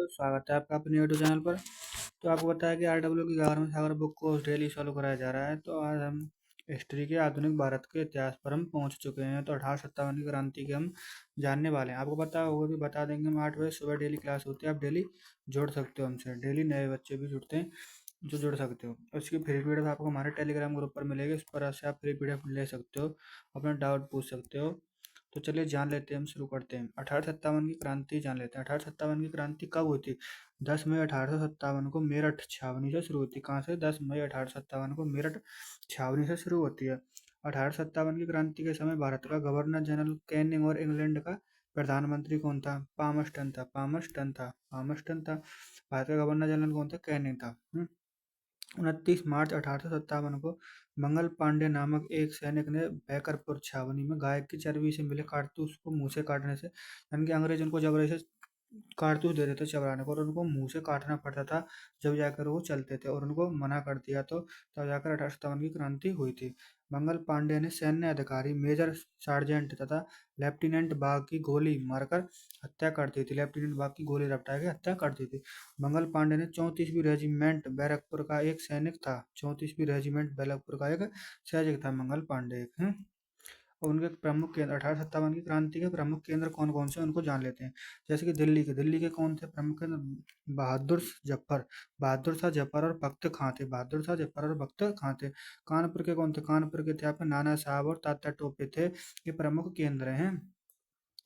स्वागत है आपका अपने यूट्यूब चैनल पर। तो आपको बताया कि आरडब्ल्यू की गारमेंट सागर बुक कोर्स डेली सॉल्व कराया जा रहा है। तो आज हम हिस्ट्री के आधुनिक भारत के इतिहास पर हम पहुंच चुके हैं। तो 1857 की क्रांति के हम जानने वाले हैं। आपको पता होगा कि बता देंगे, हम 8 बजे सुबह डेली क्लास होती है। आप डेली जुड़ सकते हो हमसे, डेली नए बच्चे भी जुड़ते हैं जो जुड़ सकते हो। उसकी फ्री पीडीएफ आपको हमारे टेलीग्राम ग्रुप पर मिलेगी, उस पर से आप फ्री पीडीएफ ले सकते हो, अपना डाउट पूछ सकते हो। तो चलिए जान लेते हैं, हम शुरू करते हैं। 1857 की क्रांति जान लेते हैं। 1857 की क्रांति कब हुई थी? 10 मई 1857 को मेरठ छावनी से शुरू होती है। कहाँ से? 10 मई 1857 को मेरठ छावनी से शुरू होती है। 1857 की क्रांति के समय भारत का गवर्नर जनरल कैनिंग और इंग्लैंड का प्रधानमंत्री कौन था? पामस्टन था। पामस्टन था। पामस्टन था। भारत का गवर्नर जनरल कौन था? कैनिंग था। 29 मार्च 1857 को मंगल पांडे नामक एक सैनिक ने बैकरपुर छावनी में गाय की चर्बी से मिले कारतूस को मुंह से काटने से, यानी कि अंग्रेज उनको जबरदस्ती से कारतूस दे देते चबराने को, और उनको मुंह से काटना पड़ता था जब जाकर वो चलते थे, और उनको मना कर दिया तो तब जाकर 1857 की क्रांति हुई थी। मंगल पांडे ने सैन्य अधिकारी मेजर सार्जेंट तथा लेफ्टिनेंट बाग की गोली मारकर हत्या कर दी थी। लेफ्टिनेंट बाग की गोली रपटा के हत्या कर दी थी। मंगल पांडे ने 34वीं रेजिमेंट बैरकपुर का एक सैनिक था। 34वीं रेजिमेंट बैरकपुर का एक सैनिक था मंगल पांडे और उनके प्रमुख केंद्र, 1857 की क्रांति के प्रमुख केंद्र कौन कौन से उनको जान लेते हैं। जैसे कि दिल्ली के कौन थे प्रमुख केंद्र? बहादुर जफर, बहादुर शाह जफर और बख्त खां थे। बहादुर शाह जफर और बख्त खां थे। कानपुर के कौन थे? कानपुर के थे आपके नाना साहब और तात्या टोपे थे। ये प्रमुख केंद्र हैं।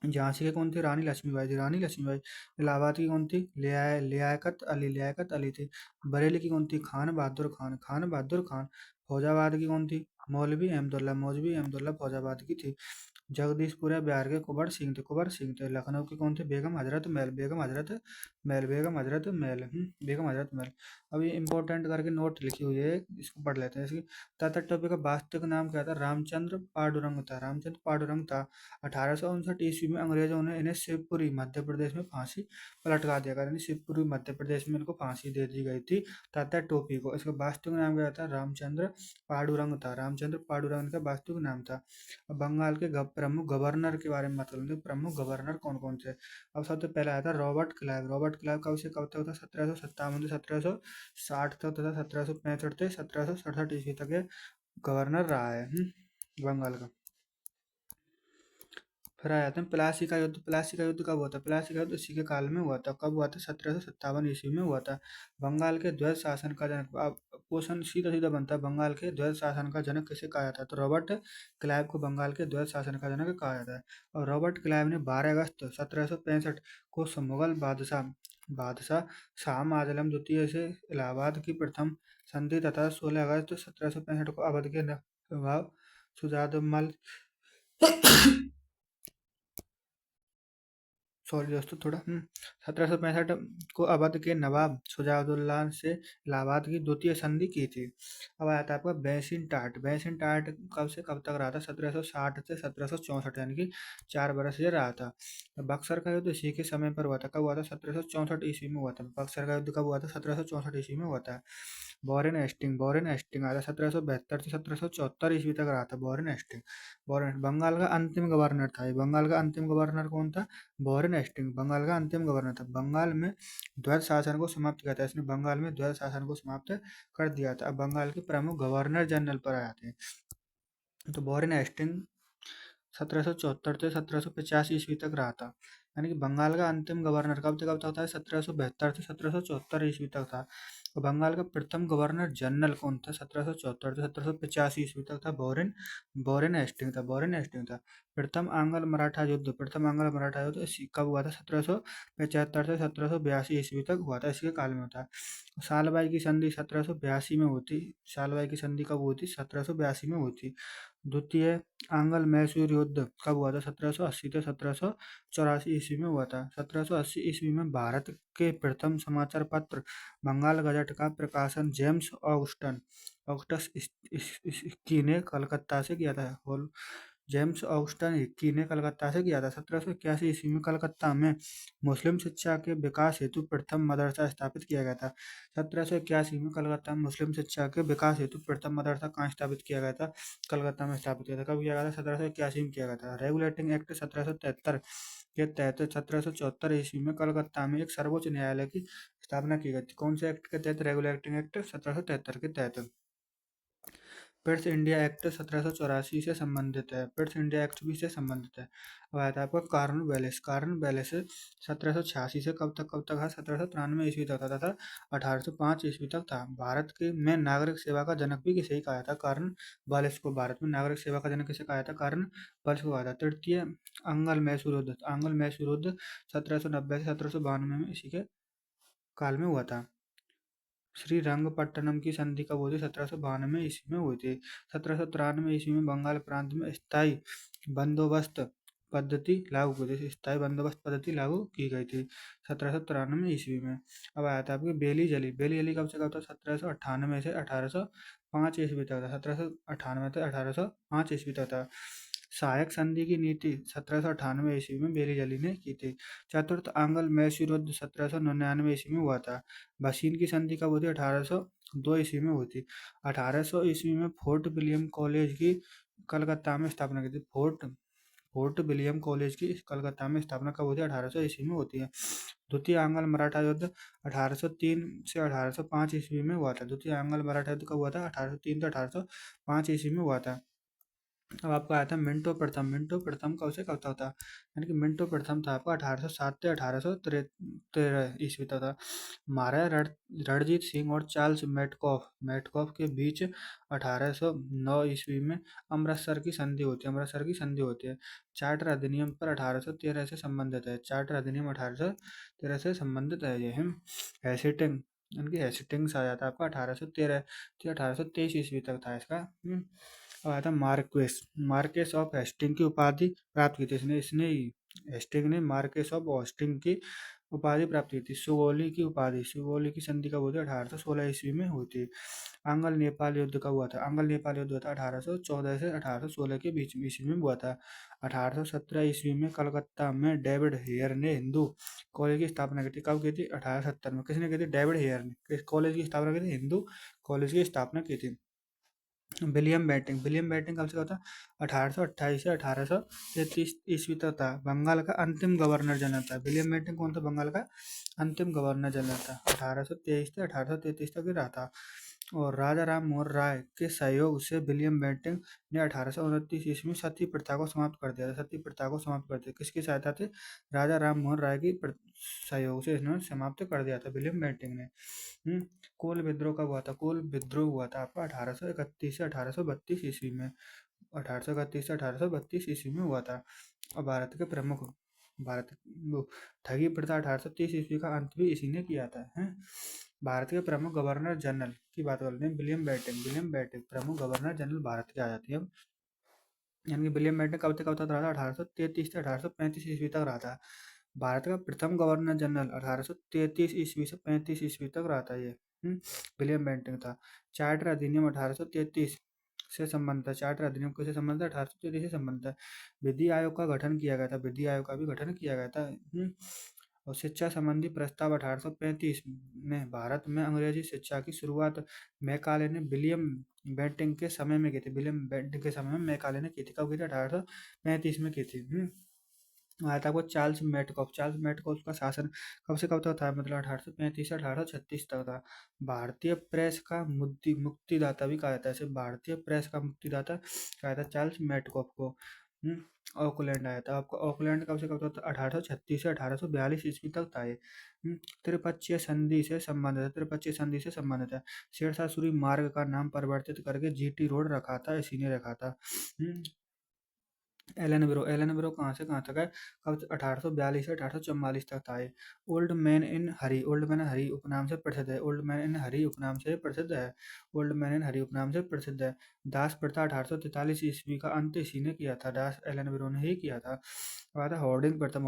झांसी के कौन थे? रानी लक्ष्मीबाई थी। रानी लक्ष्मीबाई। इलाहाबाद की कौन थी? लियाकत अली थी। बरेली की कौन थी? खान बहादुर खान। खान बहादुर खान। फौजाबाद की कौन थी? मौलवी अहमदुल्ला फौजाबाद की थी। जगदीशपुर है बिहार के कुंवर सिंह थे। कुंवर सिंह थे। लखनऊ के कौन थे? बेगम हजरत महल। बेगम हजरत महल। अब ये इंपॉर्टेंट करके नोट लिखी हुई है, इसको पढ़ लेते हैं। इसकी तात्या टोपे का वास्तविक नाम क्या था? रामचंद्र पांडुरंग था। रामचंद्र पांडुरंग था। 1859 ईस्वी में अंग्रेजों ने इन्हें शिवपुरी मध्य प्रदेश में फांसी पर लटका दिया। यानी शिवपुरी मध्य प्रदेश में इनको फांसी दे दी गई थी तात्या टोपी को। इसका वास्तविक नाम क्या था? रामचंद्र पांडुरंग था। रामचंद्र पांडुरंग का वास्तविक नाम था। अब बंगाल के प्रमुख गवर्नर के बारे में मतलब करेंगे। प्रमुख गवर्नर कौन कौन थे? अब सबसे पहला आया था रॉबर्ट क्लाइव। रॉबर्ट क्लाइव कब से कब तक था? 1757 से 1760 तक तथा 1765 से 1767 ईस्वी तक ये गवर्नर रहा है बंगाल का। फिर आ जाते हैं प्लासी का युद्ध। प्लासी का युद्ध कब हुआ था? प्लासी का युद्ध इसी के काल में हुआ था। कब हुआ था? 1757 ईस्वी में हुआ था। बंगाल के द्वैत शासन का जनक, अब क्वेश्चन सीधा सीधा बनता है, बंगाल के द्वैत शासन का जनक किसे कहा जाता है? तो रॉबर्ट क्लाइव को बंगाल के द्वैत शासन का जनक कहा जाता है। और रॉबर्ट क्लाइव ने 12 अगस्त 1765 को मुगल बादशाह बादशाह शाह आलम द्वितीय से इलाहाबाद की प्रथम संधि तथा 16 अगस्त 1765 को अवध के नवाब सुजादमल सॉरी दोस्तों थोड़ा 1765 को अवध के नवाब शुजाउद्दौला से इलाहाबाद की द्वितीय संधि की थी। अब आता है आपका बैसिन टाट। बैसिन टाट कब से कब तक रहा था? 1760 से 1764, यानी कि 4 बरस ये रहा था। बक्सर का युद्ध इसी के समय पर हुआ था। कब हुआ था? 1764 ईस्वी में हुआ था। बक्सर का युद्ध कब हुआ था? 1764 ईस्वी में हुआ था। वॉरेन हेस्टिंग आया था 1772 से 1774 ईस्वी तक रहा था। वॉरेन बंगाल का अंतिम गवर्नर था। ये बंगाल का अंतिम गवर्नर कौन था? वॉरेन हेस्टिंग बंगाल का अंतिम गवर्नर था। बंगाल में द्वैत शासन को समाप्त किया था इसने। बंगाल में द्वैत शासन को समाप्त कर दिया था। अब बंगाल के प्रमुख गवर्नर जनरल पर आते हैं। तो वॉरेन हेस्टिंग 1774 से 1785 ईस्वी तक रहा था। यानी कि बंगाल का अंतिम गवर्नर कब से कब तक था? 1772 से 1774 ईस्वी तक था। और बंगाल का प्रथम गवर्नर जनरल कौन था? 1774 से 1785 ईस्वी तक था बोरेन बोरेन हेस्टिंग था। प्रथम आंग्ल मराठा युद्ध कब हुआ था? 1775 से 1782 ईस्वी तक हुआ था। इसके काल में था। सालबाई की संधि 1782 में हुई थी। सालबाई की संधि कब हुई थी? 1782 में हुई थी। द्वितीय आंग्ल मैसूर युद्ध कब हुआ था? 1780 से 1784 ईस्वी में हुआ था। 1780 ईस्वी में भारत के प्रथम समाचार पत्र बंगाल गजट का प्रकाशन जेम्स ऑगस्टस हिक्की ने कलकत्ता से किया था। जेम्स ऑगस्टन हिक्की ने कलकत्ता से किया था। 1781 ईस्वी में कलकत्ता में मुस्लिम शिक्षा के विकास हेतु प्रथम मदरसा स्थापित किया गया था। 1781 में कलकत्ता में मुस्लिम शिक्षा के विकास हेतु प्रथम मदरसा कहाँ स्थापित किया गया था? कलकत्ता में स्थापित किया था। कब किया गया था? 1781 में किया गया था। रेगुलेटिंग एक्ट 1773 के तहत 1774 ईस्वी में कलकत्ता में एक सर्वोच्च न्यायालय की स्थापना की गई थी। कौन से एक्ट के तहत? रेगुलर एक्टिंग एक्ट 1773 के तहत। पिट्स इंडिया एक्ट 1784 से संबंधित है। पिट्स इंडिया एक्ट भी से संबंधित है। अब आता है आपका कार्नवालिस। कार्नवालिस 1786 से कब तक था? 1793 ईस्वी तक था तथा 1805 ईस्वी तक था। भारत के में नागरिक सेवा का जनक भी किसे कहा था? कार्नवालिस को भारत में नागरिक सेवा का जनक किसे कहा था? कार्नवालिस को कहा था। तृतीय आंग्ल मैसूर युद्ध। आंग्ल मैसूर युद्ध 1790 से 1792 में इसी के काल में हुआ था। श्रीरंगपट्टनम की संधि कब हुई थी? 1792 ईस्वी में हुई थी। 1793 ईस्वी में बंगाल प्रांत में स्थायी बंदोबस्त पद्धति लागू की थी। स्थायी बंदोबस्त पद्धति लागू की गई थी 1793 ईस्वी में। अब आया था आपकी बेली जली। बेली जली कब से कब था? 1798 से 1805 ईस्वी तक था। 1798 से 1805 ईस्वी तक था। सहायक संधि की नीति 1798 ईस्वी में बेली जली ने की थी। चतुर्थ आंग्ल मैसूर युद्ध 1799 ईस्वी में हुआ था। बशीन की संधि कब हुई थी? 1802 ईस्वी में हुई थी। 1800 ईस्वी में फोर्ट विलियम कॉलेज की कलकत्ता में स्थापना की थी। फोर्ट विलियम कॉलेज की कलकत्ता में स्थापना कब होती है? 1800 ईस्वी में होती है। द्वितीय आंग्ल मराठा युद्ध 1803 से 1805 ईस्वी में हुआ था। द्वितीय आंग्ल मराठा युद्ध कब हुआ था? 1803 से 1805 ईस्वी में हुआ था। अब आपका आया था मिंटो प्रथम। मिंटो प्रथम कब से कब तक था? यानी कि मिंटो प्रथम था आपका 1807 से 1813 ईस्वी तक था। महाराजा रणजीत सिंह और चार्ल्स मेटकॉफ के बीच 1809 ईस्वी में अमृतसर की संधि होती है। अमृतसर की संधि होती है। चार्टर अधिनियम पर 1813 से संबंधित है। चार्टर अधिनियम 1813 से संबंधित है। ये हेसिटिंग यानी कि हेसिटिंग्स आ जाता है आपका 1813 से 1823 ईस्वी तक था इसका। और आया था मार्क्वेस। मार्केस ऑफ हेस्टिंग की उपाधि प्राप्त की थी इसने इसने ही हेस्टिंग ने मार्केस ऑफ हेस्टिंग की उपाधि प्राप्त की थी। सुगोली की संधि कब हुई थी? 1816 ईस्वी में हुई थी। आंग्ल नेपाल युद्ध कब हुआ था? आंग्ल नेपाल युद्ध हुआ था 1814 से 1816 के बीच में ईस्वी में हुआ था। 1817 ईस्वी में कलकत्ता में डेविड हेयर ने हिंदू कॉलेज की स्थापना की थी। कब की थी? 1870 में। किसने की थी? डेविड हेयर ने किस कॉलेज की स्थापना की थी? हिंदू कॉलेज की स्थापना की थी। विलियम बेंटिंक कब से होता? 1828 से 1833 ईस्वी तक था। बंगाल का अंतिम गवर्नर जनरल था। विलियम बेंटिंक कौन था? बंगाल का अंतिम गवर्नर जनरल था। 1823 से 1833 तक ही रहा था। और राजा राम मोहन राय के सहयोग से विलियम बेंटिंक ने 1829 ईस्वी में सती प्रथा को समाप्त कर दिया था। सती प्रथा को समाप्त कर दिया। किसकी सहायता थी? राजा राम मोहन राय की सहयोग से इन्होंने समाप्त कर दिया था विलियम बेंटिंक ने। कोल विद्रोह कब हुआ था? कोल विद्रोह हुआ था आपका 1831 से 1832 ईस्वी में। 1831 से 1832 ईस्वी में हुआ था। और भारत ठगी प्रथा 1830 ईस्वी का अंत भी इसी ने किया था। भारत के प्रमुख गवर्नर जनरल की बात कर लेते हैं। विलियम बेंटिक प्रमुख गवर्नर जनरल भारत के आ जाती है। यानी कि विलियम बेंटिक कब तक रहा था? 1833 से 1835 ईस्वी तक रहा था। भारत का प्रथम गवर्नर जनरल 1833 ईस्वी से 35 ईस्वी तक रहा था ये। विलियम बेंटिक था। चार्टर अधिनियम 1833 से संबंधित है। चार्टर अधिनियम किससे संबंधित है? 1833 से संबंधित है। विधि आयोग का गठन किया गया था। विधि आयोग का भी गठन किया गया था। और शिक्षा संबंधी प्रस्ताव 1835 में भारत में अंग्रेजी शिक्षा की शुरुआत मैकाले ने विलियम बेंटिक के समय में की थी। विलियम बेंटिक के समय में मैकाले ने की थी। कब की थी? 1835 में की थी। आया था आपको चार्ल्स मेटकॉफ का शासन कब से कब तक था? मतलब 1835 से 1836 तक था। भारतीय प्रेस का मुक्तिदाता भी कहा जाता है। इसे भारतीय प्रेस का मुक्तिदाता कहा जाता है चार्ल्स मेटकॉफ को। ऑकलैंड आया था आपका। ऑकलैंड कब से कब तक था? 1836 से 1842 ईस्वी तक था ये। त्रिपक्षीय संधि से संबंधित है। त्रिपक्षीय संधि से संबंधित है। शेरशाह सूरी मार्ग का नाम परिवर्तित करके जीटी रोड रखा था। इसी ने रखा था। एलन ब्रो कहाँ से कहाँ तक है? कब? 1842 से 1844 तक था ये। ओल्ड मैन इन हरी उपनाम से प्रसिद्ध है। ओल्ड मैन इन हरी उपनाम से प्रसिद्ध है। ओल्ड मैन इन हरी उपनाम से प्रसिद्ध है। दास प्रथा 1843 ईस्वी का अंत इसी ने किया था। दास एलन ब्रो ने ही किया था। और था होर्डिंग प्रथम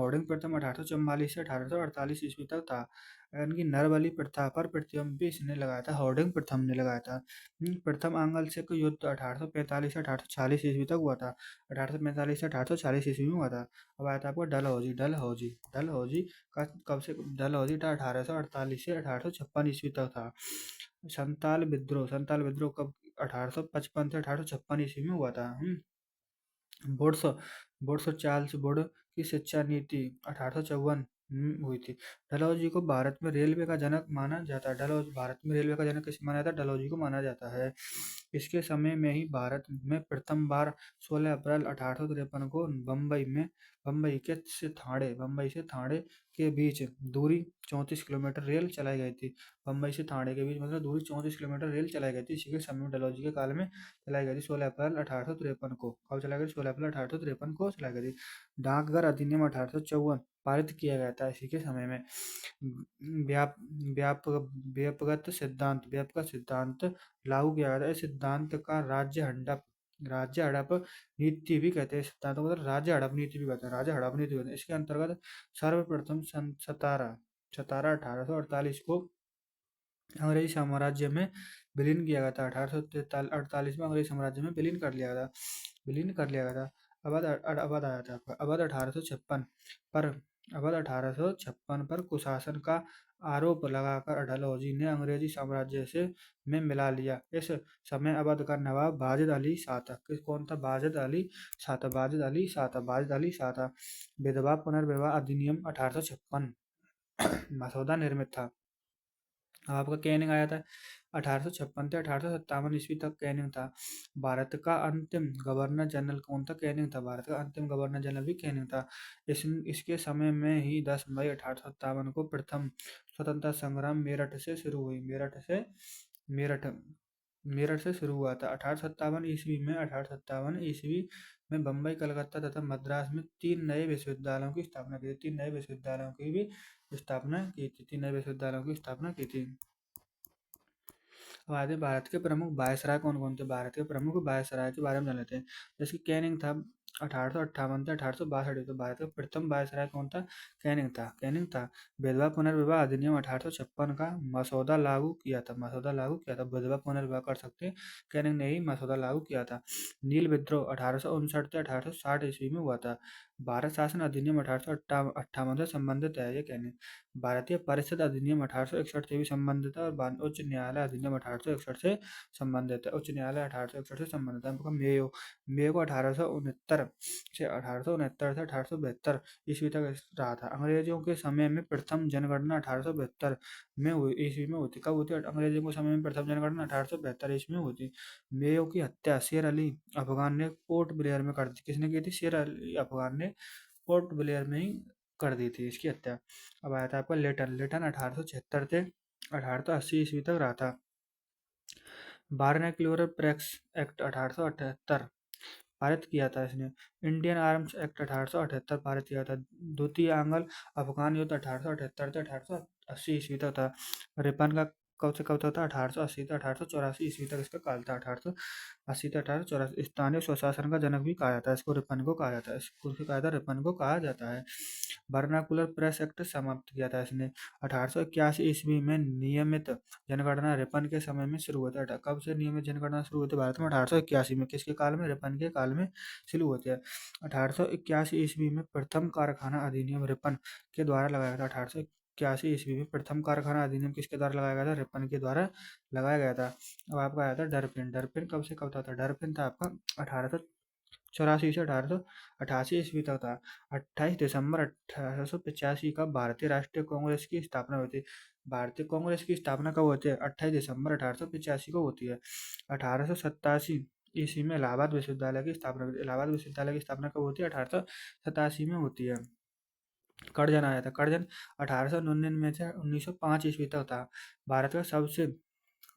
1844 से 1848 ईस्वी तक था। यानी नरबली प्रथा पर प्रतिबंध भी इसने लगाया था। होर्डिंग प्रथम ने लगाया था। प्रथम आंग्ल सिख युद्ध 1845 से 1840 ईस्वी तक हुआ था। 1845 से 1840 ईस्वी में हुआ था। अब आया था आपको डलहौजी का कब से? डलहौजी था 1848 से 1856 ईस्वी तक था। संताल विद्रोह कब? 1855 से 1856 ईस्वी में हुआ था। बुड्स बुड्स चार्ल्स बुड की शिक्षा नीति 1854 हुई थी। डलहौजी को भारत में रेलवे का जनक माना जाता है। डलहौजी भारत में रेलवे का जनक किसे माना जाता है? डलहौजी को माना जाता है। इसके समय में ही भारत में प्रथम बार 16 अप्रैल 1853 को बम्बई से थाने के बीच दूरी 34 किलोमीटर रेल चलाई गई थी। बम्बई से थाने के बीच मतलब दूरी 34 किलोमीटर रेल चलाई गई थी। इसी के समय में डलहौजी के काल में चलाई गई थी 16 अप्रैल 1853 को। कब चलाई गई? 16 अप्रैल 1853 को चलाई गई थी। डाकघर अधिनियम 1854 पारित किया गया था इसी के समय में। व्याप व्यापक व्यापक सिद्धांत लागू किया गया था। इस सिद्धांत का राज्य हड़प नीति भी कहते हैं। सिद्धांत को मतलब राज्य हड़प नीति भी कहते हैं। राज्य हड़प नीति कहते हैं। इसके अंतर्गत सर्वप्रथम सन सतारा सतारा 1848 को अंग्रेजी साम्राज्य में विलीन किया गया था। 1848 में अंग्रेजी साम्राज्य में विलीन कर लिया गया था। अवध आया था आपका। अवध 1856 पर कुशासन का आरोप लगाकर डलहौजी ने अंग्रेजी साम्राज्य से में मिला लिया। इस समय अवध का नवाब वाजिद अली शाह था। कौन था? वाजिद अली शाह था। विधवा पुनर्विवाह अधिनियम 1856 मसौदा निर्मित था। आपका कैनिंग आया था 1856 से 1857 ईस्वी तक कैनिंग था। भारत का अंतिम गवर्नर जनरल कौन था? कैनिंग था। भारत का अंतिम गवर्नर जनरल भी कैनिंग था। इसके समय में ही 10 मई 1857 को प्रथम स्वतंत्रता संग्राम मेरठ से शुरू हुआ था। 1857 ईस्वी में बम्बई, कलकत्ता तथा मद्रास में 3 नए विश्वविद्यालयों की स्थापना की थी। 3 नए विश्वविद्यालयों की भी स्थापना की थी। अब आते हैं भारत के प्रमुख वायसराय कौन-कौन थे? भारत के प्रमुख वायसराय के बारे में जान लेते हैं। जैसे कि कैनिंग था 1858 से 1862। तो भारत का प्रथम वायसराय कौन था? कैनिंग था। विधवा पुनर्विवाह अधिनियम 1856 का मसौदा लागू किया था। विधवा पुनर्विवाह कर सकते हैं। कैनिंग ने ही मसौदा लागू किया था। नील विद्रोह 1859 से 1860 ईस्वी में हुआ था। भारत शासन अधिनियम 1858 से संबंधित है ये कैनिंग। भारतीय परिषद अधिनियम 1861 से भी संबंधित है और उच्च न्यायालय अधिनियम 1861 से संबंधित है। आपका मेयो को 1869 से 1872 ईस्वी तक रहा था। अंग्रेजों के समय में प्रथम जनगणना 1872 ईस्वी में होती। कब होती? अंग्रेजों के समय में प्रथम जनगणना 1872 ईस्वी में होती। मेयो की हत्या शेर अली अफगान ने पोर्ट ब्लेयर में कर दी। किसने की थी? शेर अली अफगान ने पोर्ट ब्लेयर में ही कर दी थी इसकी हत्या। अब आया था आपका लेटन 1876 से 1880 ईस्वी तक रहा था। वर्नाक्युलर प्रेस एक्ट 1878 पारित किया था इसने। इंडियन आर्म्स एक्ट 1878 पारित किया था। द्वितीय आंग्ल अफगान युद्ध 1878 से 1880 ईस्वी तक था। रिपन का कब से कब तक था? 1880 से 1884 ईस्वी तक इसका काल था। 1880 से 1884। स्थानीय स्वशासन का जनक भी कहा जाता है इसको। रिपन को कहा जाता है। वर्नाकुलर प्रेस एक्ट समाप्त किया था इसने 1881 ईस्वी में। नियमित जनगणना रिपन के समय में शुरू होता है। कब से नियमित जनगणना शुरू होती है भारत में? 1881 में। किसके काल में? रिपन के काल में शुरू होती है। 1881 ईस्वी में प्रथम कारखाना अधिनियम रिपन के द्वारा लगाया था। 1881 ईस्वी में प्रथम कारखाना अधिनियम किसके द्वारा लगाया गया था? रिपन के द्वारा लगाया गया था। अब आपका आया था डरपिन कब से कब था? डरपिन था आपका 1884 से 1888 ईस्वी तक था। 28 दिसंबर 1885 का भारतीय राष्ट्रीय कांग्रेस की स्थापना हुई थी। भारतीय कांग्रेस की स्थापना कब होती है? 28 दिसंबर 1885 को होती है। 1887 ईस्वी में इलाहाबाद विश्वविद्यालय की स्थापना हुई थी। इलाहाबाद विश्वविद्यालय की स्थापना कब होती है? 1887 में होती है। कर्जन आया था। कर्जन 1899 से 1905 ईस्वी तक था। भारत का सबसे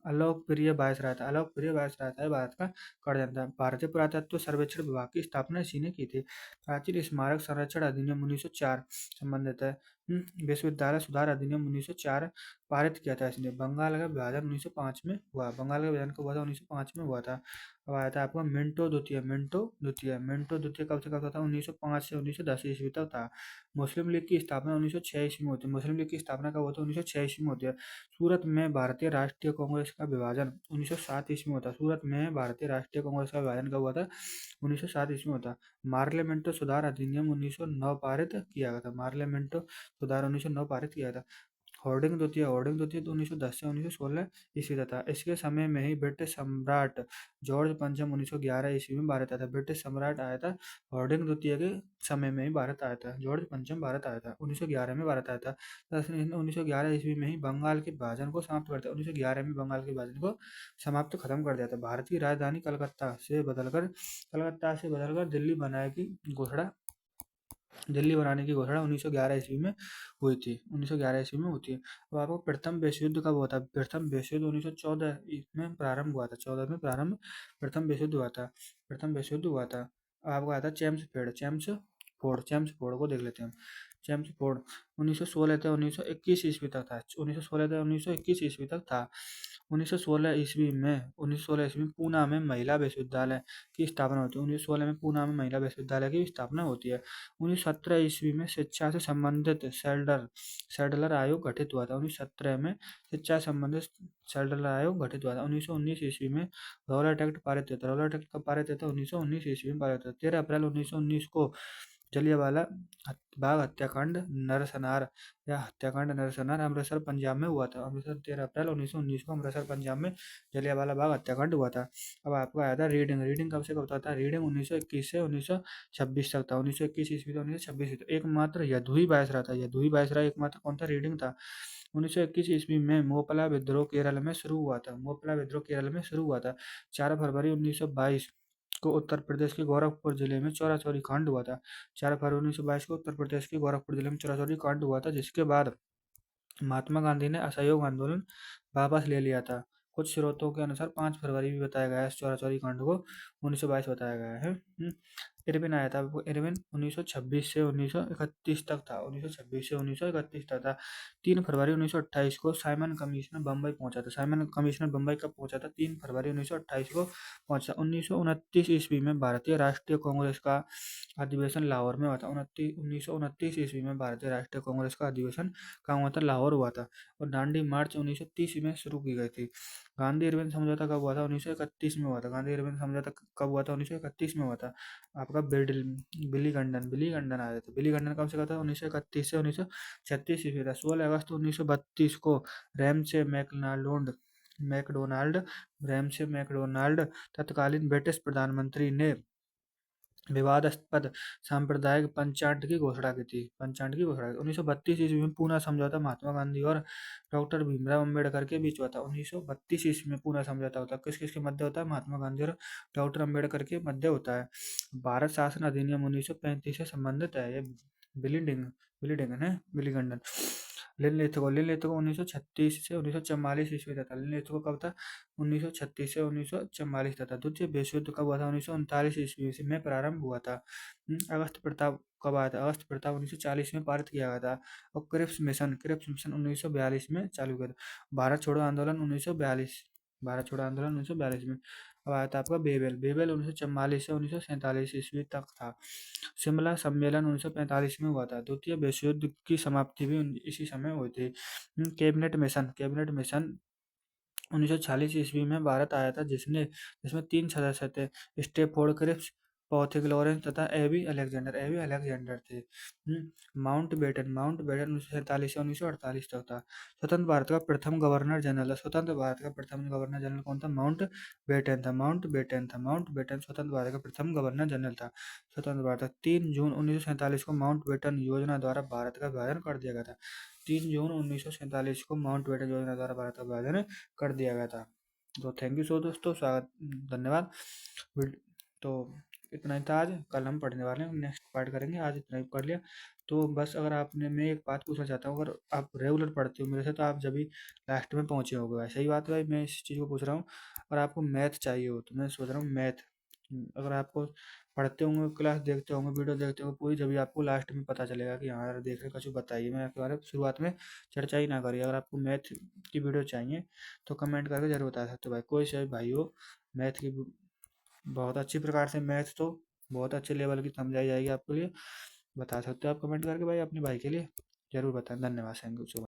अलोकप्रिय वायसराय था भारत का कर्जन था। भारतीय पुरातत्व सर्वेक्षण विभाग की स्थापना इसी ने की थी। प्राचीन स्मारक संरक्षण अधिनियम 1904 संबंधित है। विश्वविद्यालय सुधार अधिनियम 1904 पारित किया था इसने। बंगाल का विभाजन 1905 में हुआ। 1905 में हुआ था। अब आया था आपका मिंटो द्वितीय कब से कब था? 1905 से 1910 ईस्वी तक था। मुस्लिम लीग की स्थापना 1906 ईस्वी में होती है। मुस्लिम लीग की स्थापना कब होती है? 1906 ईस्वी में होती है। सूरत में भारतीय राष्ट्रीय कांग्रेस का विभाजन 1907 ईस्वी में होता है। सूरत में भारतीय राष्ट्रीय कांग्रेस का विभाजन कब हुआ था? 1907 ईस्वी में होता। पार्लियामेंट सुधार अधिनियम 1909 पारित किया गया था। होर्डिंग द्वितीय तो 1910 से 1916 ईस्वी तक था। इसके समय में ही ब्रिटिश सम्राट जॉर्ज पंचम 1911 ईस्वी में भारत आया था। ब्रिटिश सम्राट आया था होर्डिंग द्वितीय के समय में ही भारत आया था। जॉर्ज पंचम भारत आया था 1911 में भारत आया था। 1911 ईस्वी में ही बंगाल के विभाजन को समाप्त कर दिया। 1911 में बंगाल के विभाजन को समाप्त खत्म कर दिया था। भारत की राजधानी कलकत्ता से बदलकर दिल्ली बनाने की घोषणा 1911 ईस्वी में हुई थी। 1911 ईस्वी में होती है। अब आपको प्रथम विश्व युद्ध कब हुआ था? प्रथम विश्व युद्ध 1914 में प्रारंभ हुआ था। 14 में प्रारंभ प्रथम विश्व युद्ध हुआ था। प्रथम विश्व युद्ध हुआ था। आपको आया था चेम्सफोर्ड को देख लेते हैं। चेम्सफोर्ड 1916 से 1921 ईस्वी तक था। 1916 से 1921 ईस्वी तक था। 1916 ईस्वी में पूना में महिला विश्वविद्यालय की स्थापना होती है। 1916 में पूना में महिला विश्वविद्यालय की स्थापना होती है। 1917 ईस्वी में शिक्षा से संबंधित सैडलर आयोग गठित हुआ था। 1917 में शिक्षा से संबंधित सैडलर आयोग गठित हुआ था। 1919 ईस्वी में रॉलेट एक्ट पारित हुआ था। रॉलेट एक्ट कब पारित हुआ था? 1919 ईस्वी में पारित हुआ था। 13 अप्रैल 1919 को जलियांवाला बाग हत्याकांड नरसंहार अमृतसर पंजाब में हुआ था। 13 अप्रैल 1919 को अमृतसर पंजाब में जलियांवाला बाग हत्याकांड हुआ था। अब आपको आया था रीडिंग कब से कब तक था? रीडिंग 1921 से 1926 तक था। 1921 ईस्वी से 1926 तक। एकमात्र यदुही वायसराय था। यदुही वायसराय एकमात्र कौन था? रीडिंग था। 1921 ईस्वी में मोपला विद्रोह केरल में शुरू हुआ था। 4 फरवरी 1922 को उत्तर प्रदेश के गोरखपुर जिले में चौरा-चौरी कांड हुआ था। 4 फरवरी 1922 को उत्तर प्रदेश के गोरखपुर जिले में चौरा-चौरी कांड हुआ था, जिसके बाद महात्मा गांधी ने असहयोग आंदोलन वापस ले लिया था। कुछ स्रोतों के अनुसार 5 फरवरी भी बताया गया है। इस चौरा-चौरी कांड को 1922 बताया गया है। इरविन आया था। इरविन 1926 से 1931 तक था। 1926 से 1931 तक था। 3 फरवरी 1928 को साइमन कमीशनर बम्बई पहुंचा था। साइमन कमीशनर बम्बई कब पहुंचा था? 3 फरवरी 1928 को पहुंचा। 1929 ईस्वी में भारतीय राष्ट्रीय कांग्रेस का अधिवेशन लाहौर में हुआ था। 1929 ईस्वी में भारतीय राष्ट्रीय कांग्रेस का अधिवेशन कहाँ हुआ था? लाहौर हुआ था। और दांडी मार्च 1930 में शुरू की गई थी। गांधी इरविन समझौता कब हुआ था? 1931 में हुआ था। गांधी इरविन समझौता कब हुआ था? 1931 में हुआ था। आपका बिली गंडन आया था। बिली गंडन कब से कहा था? 1931 से 1936 ईस्वी था। 16 अगस्त 1932 को रैमसे मैकडोनाल्ड तत्कालीन ब्रिटिश प्रधानमंत्री ने विवादास्पद सांप्रदायिक पंचाट की घोषणा की थी। 1932 ईस्वी में पूना समझौता महात्मा गांधी और डॉक्टर भीमराव अम्बेडकर के बीच हुआ था। 1932 ईस्वी में पूना समझौता होता है। किस किस के मध्य होता है? महात्मा गांधी और डॉक्टर अम्बेडकर के मध्य होता है। भारत शासन अधिनियम 1935 से संबंधित है। ये बिली गंडन। लिनलिथगो 1936 से 1944 ईस्वी तक था। लिनलिथगो कब था? 1936 से 1944 तक था। द्वितीय विश्व युद्ध कब हुआ था? 1939 ईस्वी में प्रारंभ हुआ था। अगस्त प्रताप कब आया था? अगस्त प्रताप 1940 में पारित किया गया था। और क्रिप्स मिशन 1942 में चालू किया था। भारत छोड़ो आंदोलन 1942 में। अब आया था आपका बेबेल 1944 से 1947 ईस्वी तक था। शिमला सम्मेलन 1945 में हुआ था। द्वितीय विश्व युद्ध की समाप्ति भी इसी समय हुई थी। कैबिनेट मिशन 1946 ईस्वी में भारत आया था, जिसमें 3 सदस्य थे। स्टेफोर्ड क्रिप्स, पॉथिक लॉरेंस तथा एबी अलेक्जेंडर थे। माउंटबेटन 1947 से 1948 तक था। स्वतंत्र भारत का प्रथम गवर्नर जनरल कौन था? माउंटबेटन स्वतंत्र भारत का प्रथम गवर्नर जनरल था। स्वतंत्र भारत 3 जून 1947 को माउंटबेटन योजना द्वारा भारत का विभाजन कर दिया गया था। 3 जून 1947 को माउंटबेटन योजना द्वारा भारत का विभाजन कर दिया गया था। तो थैंक यू सो दोस्तों, धन्यवाद। तो इतना ही था आज। कल हम पढ़ने वाले हैं, नेक्स्ट पार्ट करेंगे। आज इतना ही पढ़ लिया। तो बस मैं एक बात पूछना चाहता हूँ, अगर आप रेगुलर पढ़ते हो मेरे से तो आप जब भी लास्ट में पहुँचे होगे। वैसे ही बात है भाई, मैं इस चीज़ को पूछ रहा हूँ। और आपको मैथ चाहिए हो तो मैं सोच रहा हूँ मैथ, अगर आपको पढ़ते होंगे, क्लास देखते होंगे, वीडियो देखते होंगे पूरी, जब भी आपको लास्ट में पता चलेगा कि हाँ यार देख रहे कुछ बताइए। मैं आपके बारे में शुरुआत में चर्चा ही ना करिए। अगर आपको मैथ की वीडियो चाहिए तो कमेंट करके जरूर बता सकते हो भाई। कोई से भाई हो मैथ की बहुत अच्छी प्रकार से, मैथ तो बहुत अच्छे लेवल की समझाई जाएगी आपके लिए। बता सकते हो आप कमेंट करके भाई, अपने भाई के लिए जरूर बताएं। धन्यवाद, थैंक यू सो मच।